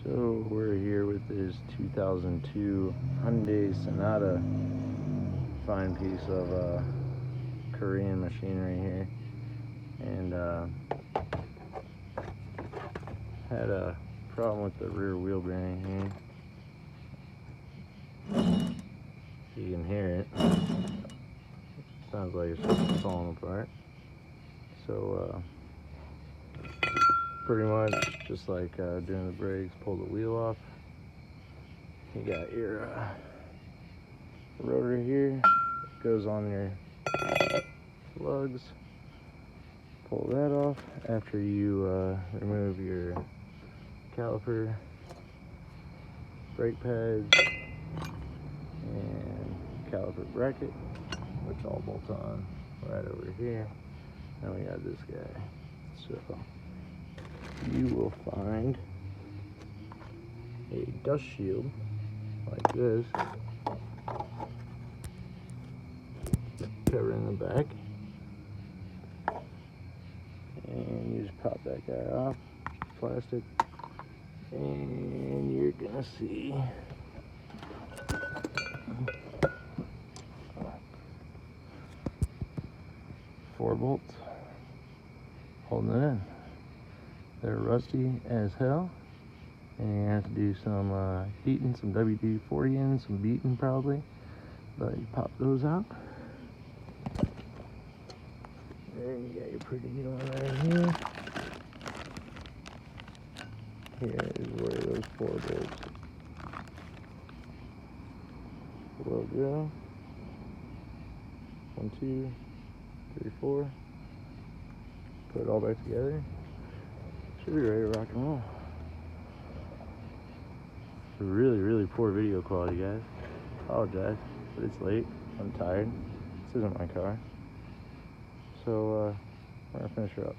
So we're here with this 2002 Hyundai Sonata. Fine piece of Korean machinery here, and had a problem with the rear wheel bearing here. You can hear it. Sounds like it's just falling apart. So pretty much just like doing the brakes, pull the wheel off. You got your rotor here. It goes on your lugs. Pull that off after you remove your caliper, brake pads, and caliper bracket, which all bolt on right over here. Then we got this guy. So you will find a dust shield like this covering the back, and you just pop that guy off, plastic, and you're gonna see four bolts holding it in. They're rusty as hell, and you have to do some heating, some WD-40 in, some beating probably, but you pop those out. And you got your pretty new one right here. Here is where those four bolts will go. 1, 2, 3, 4. Put it all back together. Should be ready to rock and roll. Really poor video quality, guys. Apologize, but it's late. I'm tired. This isn't my car. So we're gonna finish her up.